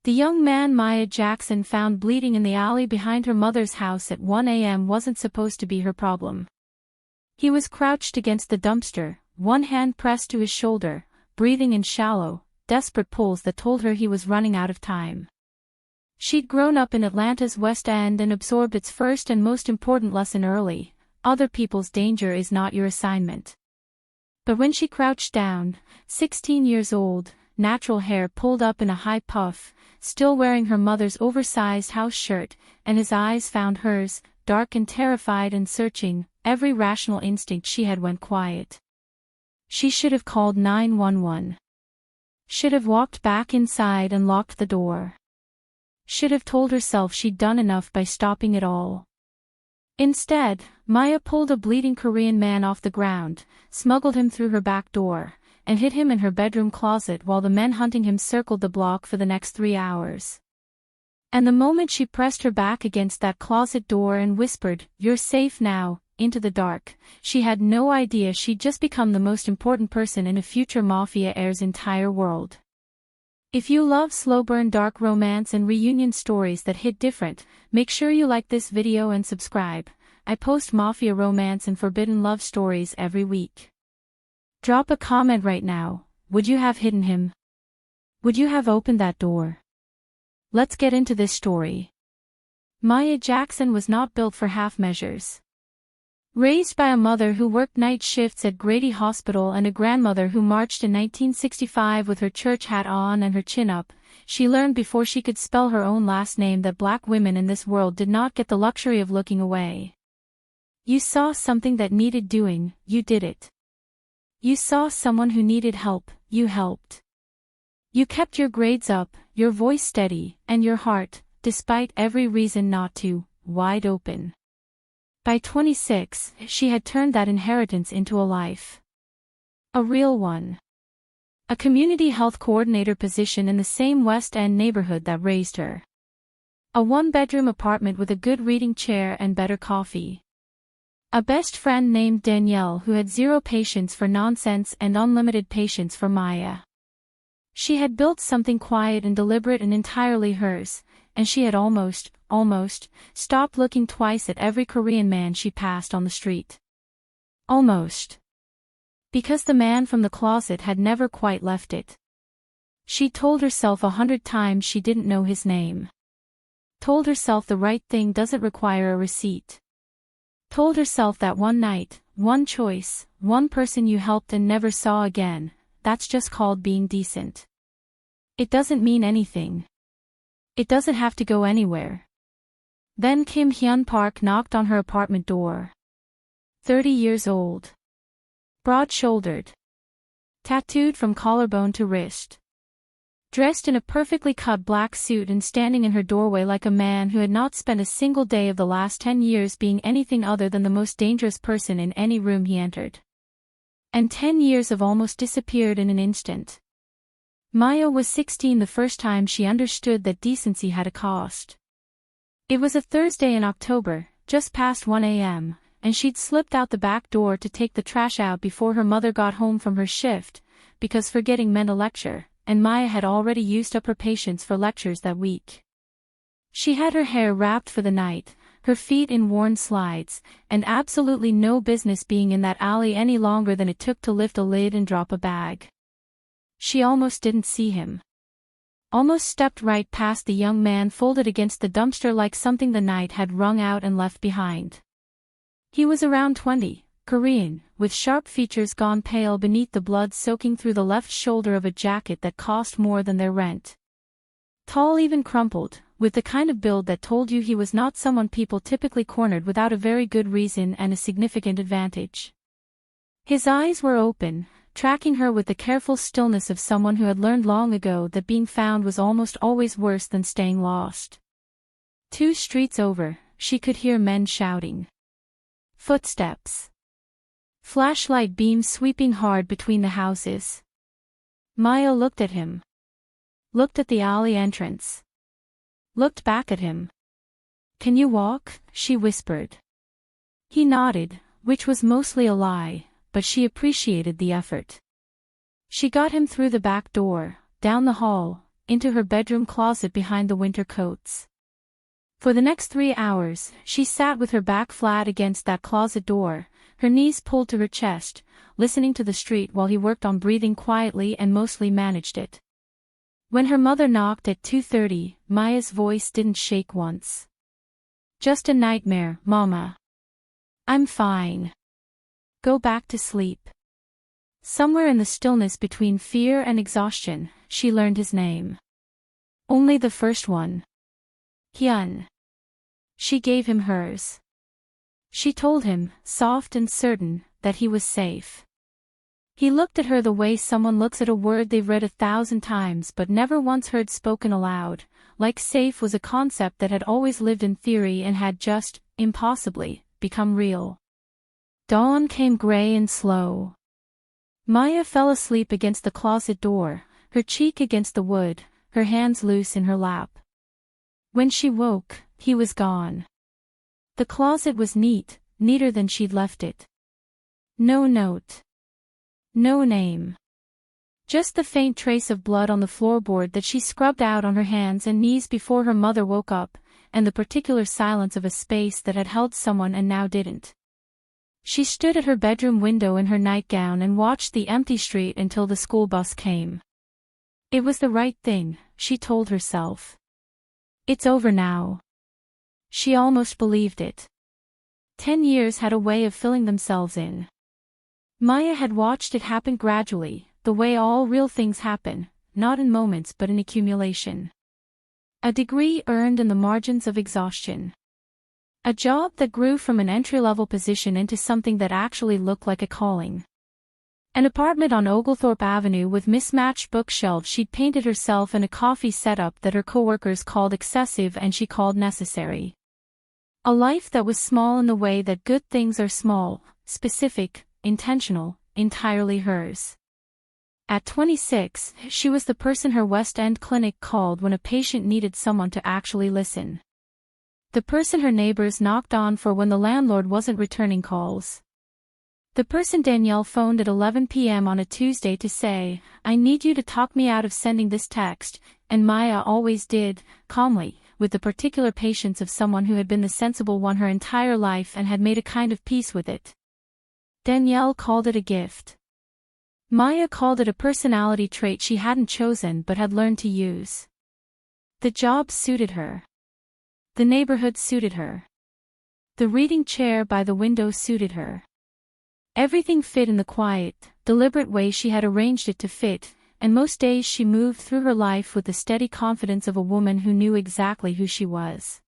The young man Maya Jackson found bleeding in the alley behind her mother's house at 1 a.m. wasn't supposed to be her problem. He was crouched against the dumpster, one hand pressed to his shoulder, breathing in shallow, desperate pulls that told her he was running out of time. She'd grown up in Atlanta's West End and absorbed its first and most important lesson early: other people's danger is not your assignment. But when she crouched down, 16 years old, natural hair pulled up in a high puff, still wearing her mother's oversized house shirt, and his eyes found hers, dark and terrified and searching, every rational instinct she had went quiet. She should have called 911. Should have walked back inside and locked the door. Should have told herself she'd done enough by stopping it all. Instead, Maya pulled a bleeding Korean man off the ground, smuggled him through her back door, and hid him in her bedroom closet while the men hunting him circled the block for the next 3 hours. And the moment she pressed her back against that closet door and whispered, "You're safe now," into the dark, she had no idea she'd just become the most important person in a future Mafia Heir's entire world. If you love slow-burn dark romance and reunion stories that hit different, make sure you like this video and subscribe. I post mafia romance and forbidden love stories every week. Drop a comment right now. Would you have hidden him? Would you have opened that door? Let's get into this story. Maya Jackson was not built for half measures. Raised by a mother who worked night shifts at Grady Hospital and a grandmother who marched in 1965 with her church hat on and her chin up, she learned before she could spell her own last name that black women in this world did not get the luxury of looking away. You saw something that needed doing, you did it. You saw someone who needed help, you helped. You kept your grades up, your voice steady, and your heart, despite every reason not to, wide open. By 26, she had turned that inheritance into a life. A real one. A community health coordinator position in the same West End neighborhood that raised her. A one-bedroom apartment with a good reading chair and better coffee. A best friend named Danielle who had zero patience for nonsense and unlimited patience for Maya. She had built something quiet and deliberate and entirely hers, and she had almost, stopped looking twice at every Korean man she passed on the street. Almost. Because the man from the closet had never quite left it. She told herself 100 times she didn't know his name. Told herself the right thing doesn't require a receipt. Told herself that one night, one choice, one person you helped and never saw again, that's just called being decent. It doesn't mean anything. It doesn't have to go anywhere. Then Kim Hyun Park knocked on her apartment door. 30 years old. Broad-shouldered. Tattooed from collarbone to wrist. Dressed in a perfectly cut black suit and standing in her doorway like a man who had not spent a single day of the last 10 years being anything other than the most dangerous person in any room he entered. And 10 years have almost disappeared in an instant. Maya was 16 the first time she understood that decency had a cost. It was a Thursday in October, just past 1 a.m., and she'd slipped out the back door to take the trash out before her mother got home from her shift, because forgetting meant a lecture, and Maya had already used up her patience for lectures that week. She had her hair wrapped for the night, her feet in worn slides, and absolutely no business being in that alley any longer than it took to lift a lid and drop a bag. She almost didn't see him. Almost stepped right past the young man folded against the dumpster like something the night had wrung out and left behind. He was around 20, Korean, with sharp features gone pale beneath the blood soaking through the left shoulder of a jacket that cost more than their rent. Tall, even crumpled, with the kind of build that told you he was not someone people typically cornered without a very good reason and a significant advantage. His eyes were open, tracking her with the careful stillness of someone who had learned long ago that being found was almost always worse than staying lost. 2 streets over, she could hear men shouting. Footsteps. Flashlight beams sweeping hard between the houses. Maya looked at him. Looked at the alley entrance. Looked back at him. "Can you walk?" she whispered. He nodded, which was mostly a lie, but she appreciated the effort. She got him through the back door, down the hall, into her bedroom closet behind the winter coats. For the next 3 hours, she sat with her back flat against that closet door, her knees pulled to her chest, listening to the street while he worked on breathing quietly and mostly managed it. When her mother knocked at 2:30, Maya's voice didn't shake once. "Just a nightmare, Mama. I'm fine. Go back to sleep." Somewhere in the stillness between fear and exhaustion, she learned his name. Only the first one. Hyun. She gave him hers. She told him, soft and certain, that he was safe. He looked at her the way someone looks at a word they've read 1,000 times but never once heard spoken aloud, like safe was a concept that had always lived in theory and had just, impossibly, become real. Dawn came gray and slow. Maya fell asleep against the closet door, her cheek against the wood, her hands loose in her lap. When she woke, he was gone. The closet was neat, neater than she'd left it. No note. No name. Just the faint trace of blood on the floorboard that she scrubbed out on her hands and knees before her mother woke up, and the particular silence of a space that had held someone and now didn't. She stood at her bedroom window in her nightgown and watched the empty street until the school bus came. It was the right thing, she told herself. It's over now. She almost believed it. 10 years had a way of filling themselves in. Maya had watched it happen gradually, the way all real things happen, not in moments but in accumulation. A degree earned in the margins of exhaustion. A job that grew from an entry-level position into something that actually looked like a calling. An apartment on Oglethorpe Avenue with mismatched bookshelves she'd painted herself and a coffee setup that her coworkers called excessive and she called necessary. A life that was small in the way that good things are small, specific, intentional, entirely hers. At 26, she was the person her West End clinic called when a patient needed someone to actually listen. The person her neighbors knocked on for when the landlord wasn't returning calls. The person Danielle phoned at 11 p.m. on a Tuesday to say, "I need you to talk me out of sending this text," and Maya always did, calmly, with the particular patience of someone who had been the sensible one her entire life and had made a kind of peace with it. Danielle called it a gift. Maya called it a personality trait she hadn't chosen but had learned to use. The job suited her. The neighborhood suited her. The reading chair by the window suited her. Everything fit in the quiet, deliberate way she had arranged it to fit, and most days she moved through her life with the steady confidence of a woman who knew exactly who she was.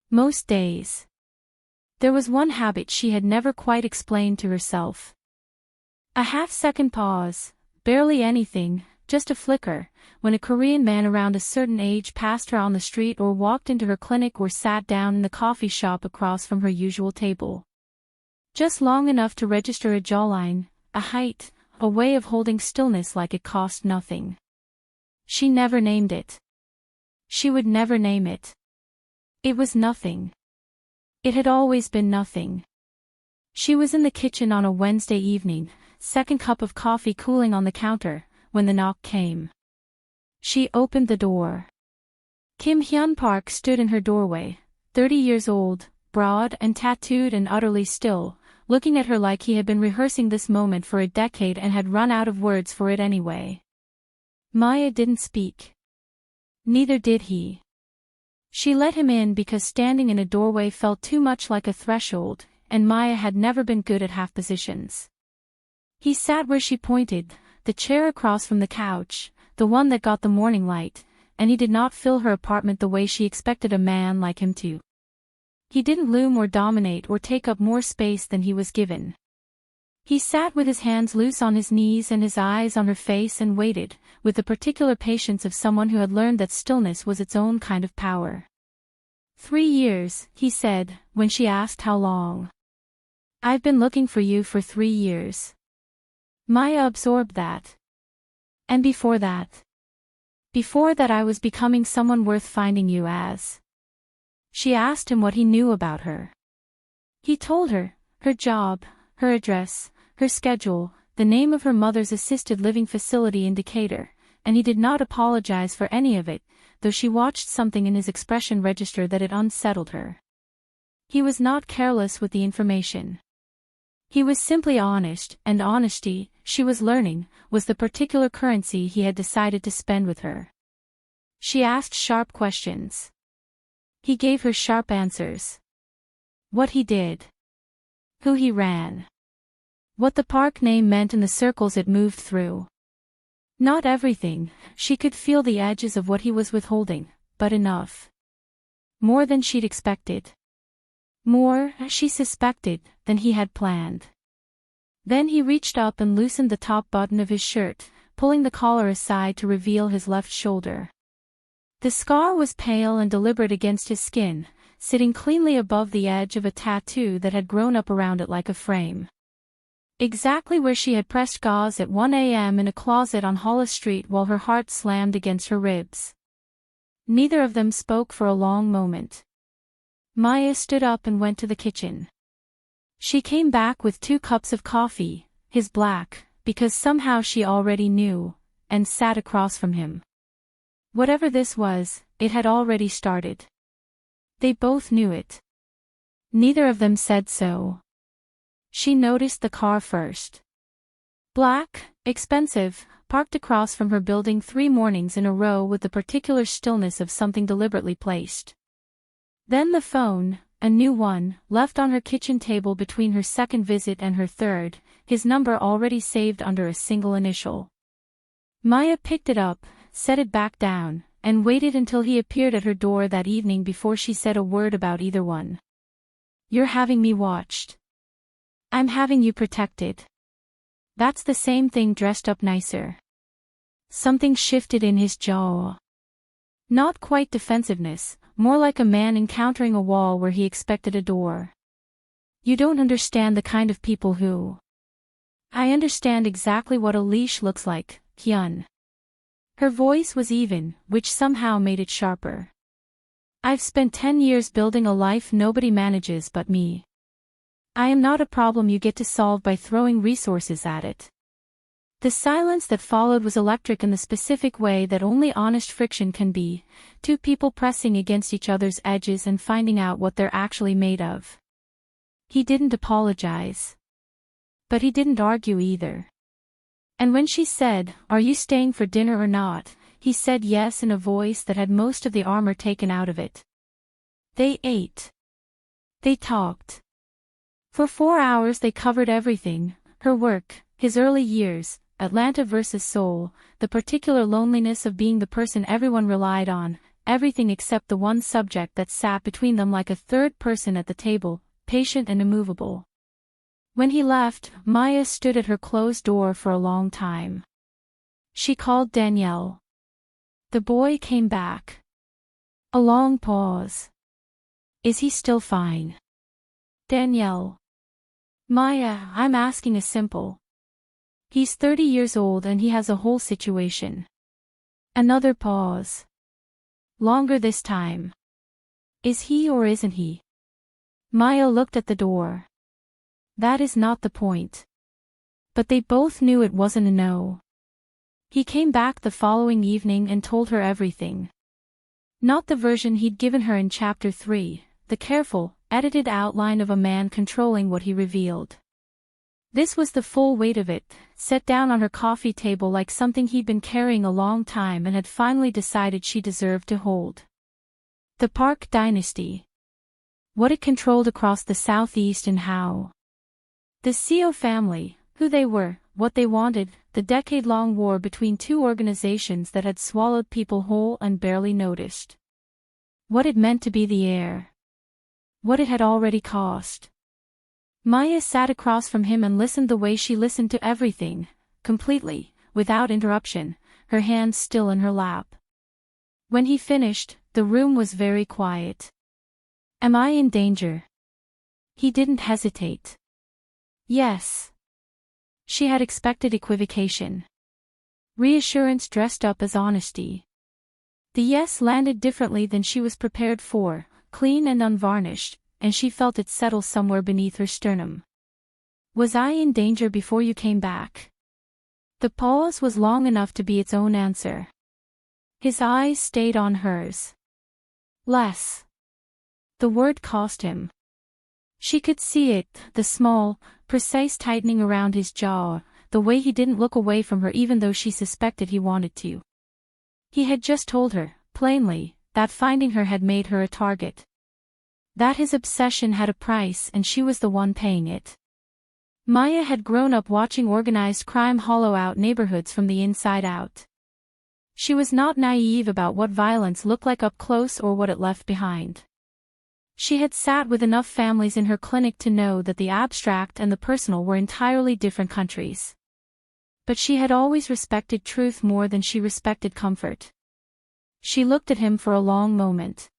Most days. There was one habit she had never quite explained to herself. A half-second pause, barely anything, just a flicker, when a Korean man around a certain age passed her on the street or walked into her clinic or sat down in the coffee shop across from her usual table. Just long enough to register a jawline, a height, a way of holding stillness like it cost nothing. She never named it. She would never name it. It was nothing. It had always been nothing. She was in the kitchen on a Wednesday evening, second cup of coffee cooling on the counter, when the knock came. She opened the door. Kim Hyun Park stood in her doorway, 30 years old, broad and tattooed and utterly still, looking at her like he had been rehearsing this moment for a decade and had run out of words for it anyway. Maya didn't speak. Neither did he. She let him in because standing in a doorway felt too much like a threshold, and Maya had never been good at half positions. He sat where she pointed, the chair across from the couch, the one that got the morning light, and he did not fill her apartment the way she expected a man like him to. He didn't loom or dominate or take up more space than he was given. He sat with his hands loose on his knees and his eyes on her face and waited, with the particular patience of someone who had learned that stillness was its own kind of power. 3 years, he said, when she asked how long. "I've been looking for you for 3 years. Maya absorbed that. And before that? Before that I was becoming someone worth finding you as. She asked him what he knew about her. He told her, her job, her address, her schedule, the name of her mother's assisted living facility in Decatur, and he did not apologize for any of it, though she watched something in his expression register that it unsettled her. He was not careless with the information. He was simply honest, and honesty, she was learning, was the particular currency he had decided to spend with her. She asked sharp questions. He gave her sharp answers. What he did. Who he ran. What the park name meant in the circles it moved through. Not everything, she could feel the edges of what he was withholding, but enough. More than she'd expected. More, she suspected, than he had planned. Then he reached up and loosened the top button of his shirt, pulling the collar aside to reveal his left shoulder. The scar was pale and deliberate against his skin, sitting cleanly above the edge of a tattoo that had grown up around it like a frame. Exactly where she had pressed gauze at 1 a.m. in a closet on Hollis Street while her heart slammed against her ribs. Neither of them spoke for a long moment. Maya stood up and went to the kitchen. She came back with 2 cups of coffee, his black, because somehow she already knew, and sat across from him. Whatever this was, it had already started. They both knew it. Neither of them said so. She noticed the car first. Black, expensive, parked across from her building 3 mornings in a row with the particular stillness of something deliberately placed. Then the phone, a new one, left on her kitchen table between her second visit and her third, his number already saved under a single initial. Maya picked it up, set it back down, and waited until he appeared at her door that evening before she said a word about either one. You're having me watched. I'm having you protected. That's the same thing dressed up nicer. Something shifted in his jaw. Not quite defensiveness, more like a man encountering a wall where he expected a door. You don't understand the kind of people who... I understand exactly what a leash looks like, Hyun. Her voice was even, which somehow made it sharper. I've spent 10 years building a life nobody manages but me. I am not a problem you get to solve by throwing resources at it. The silence that followed was electric in the specific way that only honest friction can be, 2 people pressing against each other's edges and finding out what they're actually made of. He didn't apologize. But he didn't argue either. And when she said, "Are you staying for dinner or not?" he said yes in a voice that had most of the armor taken out of it. They ate. They talked. For 4 hours they covered everything, her work, his early years, Atlanta versus Seoul, the particular loneliness of being the person everyone relied on, everything except the one subject that sat between them like a third person at the table, patient and immovable. When he left, Maya stood at her closed door for a long time. She called Danielle. The boy came back. A long pause. Is he still fine? Danielle. Maya, I'm asking a simple. He's 30 years old and he has a whole situation. Another pause. Longer this time. Is he or isn't he? Maya looked at the door. That is not the point. But they both knew it wasn't a no. He came back the following evening and told her everything. Not the version he'd given her in Chapter 3, the careful, edited outline of a man controlling what he revealed. This was the full weight of it, set down on her coffee table like something he'd been carrying a long time and had finally decided she deserved to hold. The Park dynasty. What it controlled across the Southeast and how. The Seo family, who they were, what they wanted, the decade-long war between 2 organizations that had swallowed people whole and barely noticed. What it meant to be the heir. What it had already cost. Maya sat across from him and listened the way she listened to everything, completely, without interruption, her hands still in her lap. When he finished, the room was very quiet. Am I in danger? He didn't hesitate. Yes. She had expected equivocation. Reassurance dressed up as honesty. The yes landed differently than she was prepared for, clean and unvarnished, and she felt it settle somewhere beneath her sternum. Was I in danger before you came back? The pause was long enough to be its own answer. His eyes stayed on hers. Less. The word cost him. She could see it, the small, precise tightening around his jaw, the way he didn't look away from her even though she suspected he wanted to. He had just told her, plainly, that finding her had made her a target. That his obsession had a price and she was the one paying it. Maya had grown up watching organized crime hollow out neighborhoods from the inside out. She was not naive about what violence looked like up close or what it left behind. She had sat with enough families in her clinic to know that the abstract and the personal were entirely different countries. But she had always respected truth more than she respected comfort. She looked at him for a long moment.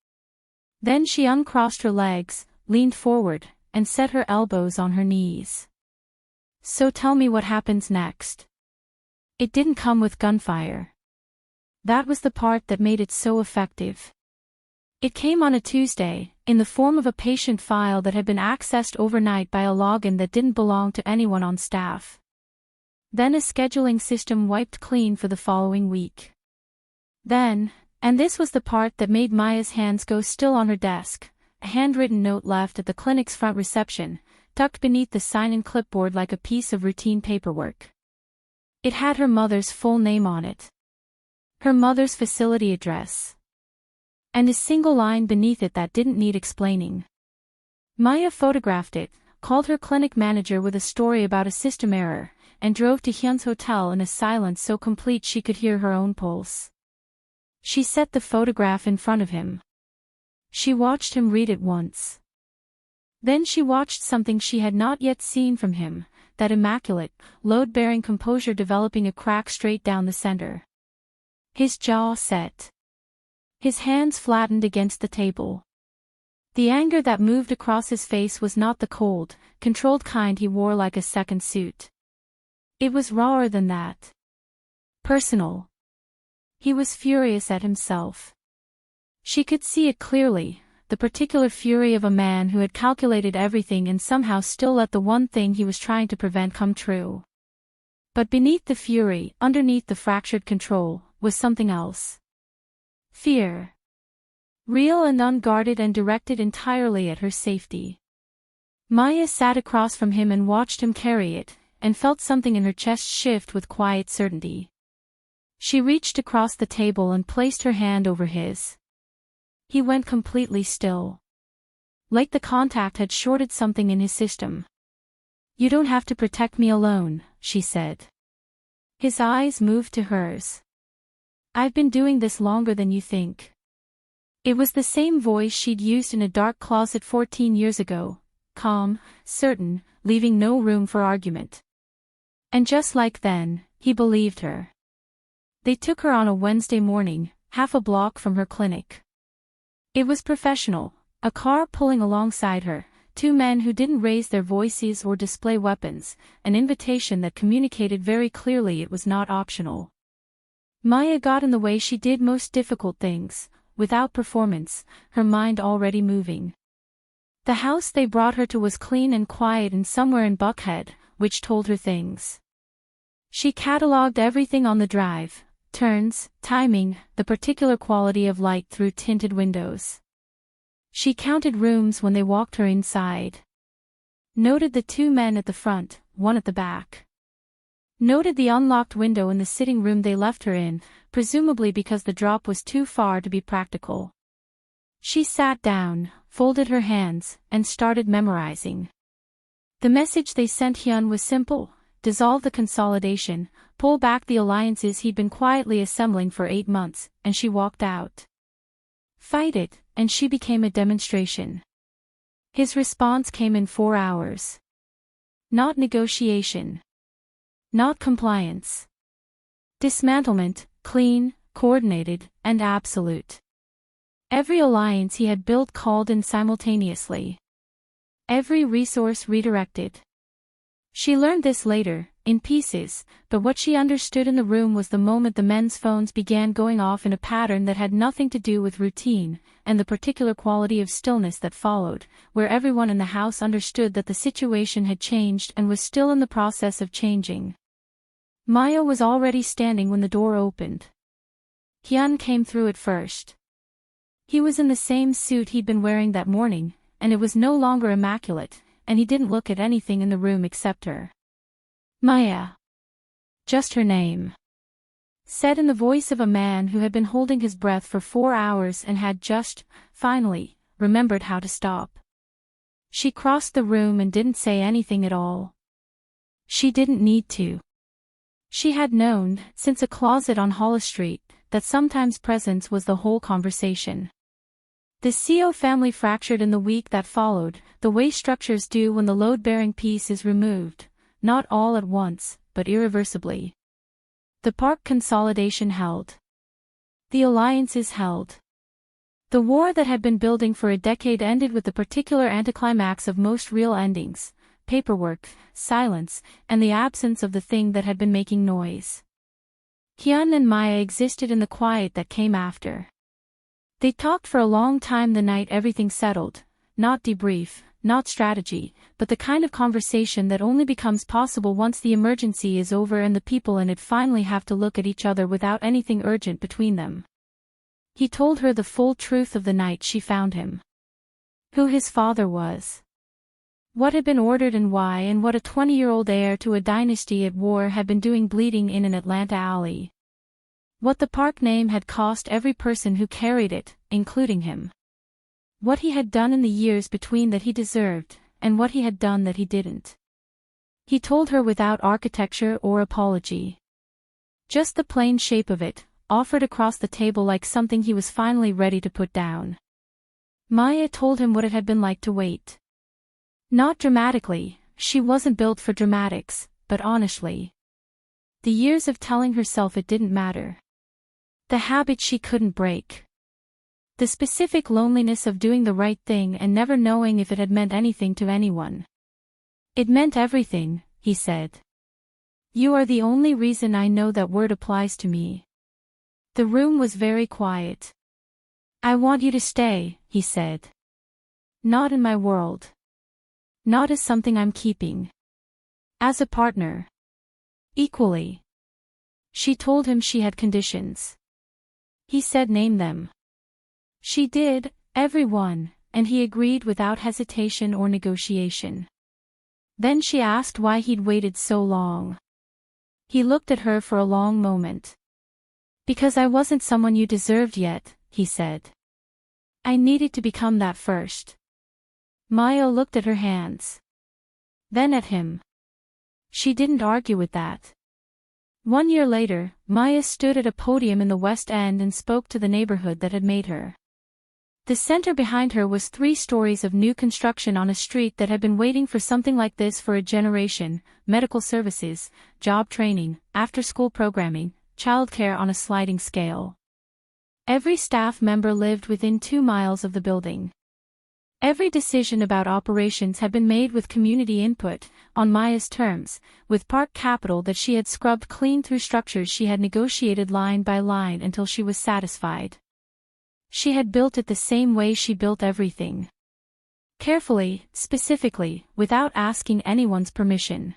Then she uncrossed her legs, leaned forward, and set her elbows on her knees. So tell me what happens next. It didn't come with gunfire. That was the part that made it so effective. It came on a Tuesday, in the form of a patient file that had been accessed overnight by a login that didn't belong to anyone on staff. Then a scheduling system wiped clean for the following week. Then, and this was the part that made Maya's hands go still on her desk, a handwritten note left at the clinic's front reception, tucked beneath the sign-in clipboard like a piece of routine paperwork. It had her mother's full name on it. Her mother's facility address. And a single line beneath it that didn't need explaining. Maya photographed it, called her clinic manager with a story about a system error, and drove to Hyun's hotel in a silence so complete she could hear her own pulse. She set the photograph in front of him. She watched him read it once. Then she watched something she had not yet seen from him, that immaculate, load-bearing composure developing a crack straight down the center. His jaw set. His hands flattened against the table. The anger that moved across his face was not the cold, controlled kind he wore like a second suit. It was rawer than that. Personal. He was furious at himself. She could see it clearly, the particular fury of a man who had calculated everything and somehow still let the one thing he was trying to prevent come true. But beneath the fury, underneath the fractured control, was something else. Fear. Real and unguarded and directed entirely at her safety. Maya sat across from him and watched him carry it, and felt something in her chest shift with quiet certainty. She reached across the table and placed her hand over his. He went completely still. Like the contact had shorted something in his system. You don't have to protect me alone, she said. His eyes moved to hers. I've been doing this longer than you think. It was the same voice she'd used in a dark closet 14 years ago, calm, certain, leaving no room for argument. And just like then, he believed her. They took her on a Wednesday morning, half a block from her clinic. It was professional, a car pulling alongside her, two men who didn't raise their voices or display weapons, an invitation that communicated very clearly it was not optional. Maya got in the way she did most difficult things, without performance, her mind already moving. The house they brought her to was clean and quiet and somewhere in Buckhead, which told her things. She catalogued everything on the drive, turns, timing, the particular quality of light through tinted windows. She counted rooms when they walked her inside. Noted the two men at the front, one at the back. Noted the unlocked window in the sitting room they left her in, presumably because the drop was too far to be practical. She sat down, folded her hands, and started memorizing. The message they sent Hyun was simple: dissolve the consolidation, pull back the alliances he'd been quietly assembling for 8 months, and she walked out. Fight it, and she became a demonstration. His response came in 4 hours. Not negotiation. Not compliance. Dismantlement, clean, coordinated, and absolute. Every alliance he had built called in simultaneously. Every resource redirected. She learned this later, in pieces, but what she understood in the room was the moment the men's phones began going off in a pattern that had nothing to do with routine, and the particular quality of stillness that followed, where everyone in the house understood that the situation had changed and was still in the process of changing. Maya was already standing when the door opened. Hyun came through it first. He was in the same suit he'd been wearing that morning, and it was no longer immaculate, and he didn't look at anything in the room except her. Maya. Just her name. Said in the voice of a man who had been holding his breath for 4 hours and had just, finally, remembered how to stop. She crossed the room and didn't say anything at all. She didn't need to. She had known, since a closet on Hollis Street, that sometimes presence was the whole conversation. The CO family fractured in the week that followed, the way structures do when the load-bearing piece is removed, not all at once, but irreversibly. The Park consolidation held. The alliances held. The war that had been building for a decade ended with the particular anticlimax of most real endings: paperwork, silence, and the absence of the thing that had been making noise. Hyun and Maya existed in the quiet that came after. They talked for a long time the night everything settled, not debrief, not strategy, but the kind of conversation that only becomes possible once the emergency is over and the people in it finally have to look at each other without anything urgent between them. He told her the full truth of the night she found him. Who his father was. What had been ordered and why, and what a 20-year-old heir to a dynasty at war had been doing bleeding in an Atlanta alley. What the Park name had cost every person who carried it, including him. What he had done in the years between that he deserved, and what he had done that he didn't. He told her without architecture or apology. Just the plain shape of it, offered across the table like something he was finally ready to put down. Maya told him what it had been like to wait. Not dramatically, she wasn't built for dramatics, but honestly. The years of telling herself it didn't matter. The habit she couldn't break. The specific loneliness of doing the right thing and never knowing if it had meant anything to anyone. It meant everything, he said. You are the only reason I know that word applies to me. The room was very quiet. I want you to stay, he said. Not in my world. Not as something I'm keeping. As a partner. Equally. She told him she had conditions. He said name them. She did, every one, and he agreed without hesitation or negotiation. Then she asked why he'd waited so long. He looked at her for a long moment. Because I wasn't someone you deserved yet, he said. I needed to become that first. Maya looked at her hands. Then at him. She didn't argue with that. 1 year later, Maya stood at a podium in the West End and spoke to the neighborhood that had made her. The center behind her was 3 stories of new construction on a street that had been waiting for something like this for a generation: medical services, job training, after-school programming, childcare on a sliding scale. Every staff member lived within 2 miles of the building. Every decision about operations had been made with community input, on Maya's terms, with park capital that she had scrubbed clean through structures she had negotiated line by line until she was satisfied. She had built it the same way she built everything. Carefully, specifically, without asking anyone's permission.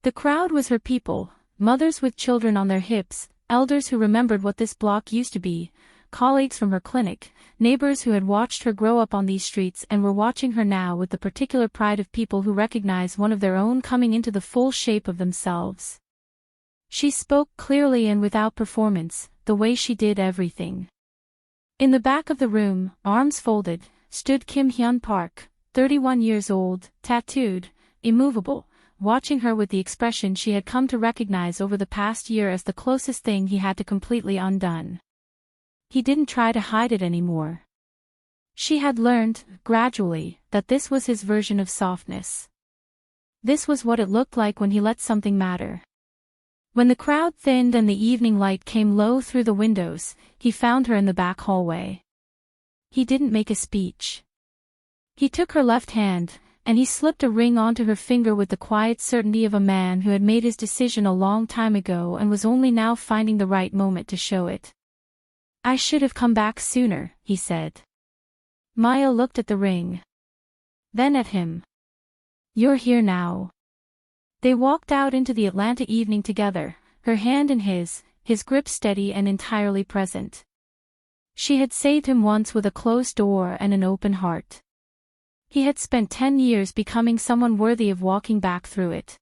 The crowd was her people, mothers with children on their hips, elders who remembered what this block used to be, colleagues from her clinic, neighbors who had watched her grow up on these streets and were watching her now with the particular pride of people who recognize one of their own coming into the full shape of themselves. She spoke clearly and without performance, the way she did everything. In the back of the room, arms folded, stood Kim Hyun Park, 31 years old, tattooed, immovable, watching her with the expression she had come to recognize over the past year as the closest thing he had to completely undone. He didn't try to hide it anymore. She had learned, gradually, that this was his version of softness. This was what it looked like when he let something matter. When the crowd thinned and the evening light came low through the windows, he found her in the back hallway. He didn't make a speech. He took her left hand, and he slipped a ring onto her finger with the quiet certainty of a man who had made his decision a long time ago and was only now finding the right moment to show it. I should have come back sooner, he said. Maya looked at the ring. Then at him. You're here now. They walked out into the Atlanta evening together, her hand in his grip steady and entirely present. She had saved him once with a closed door and an open heart. He had spent 10 years becoming someone worthy of walking back through it.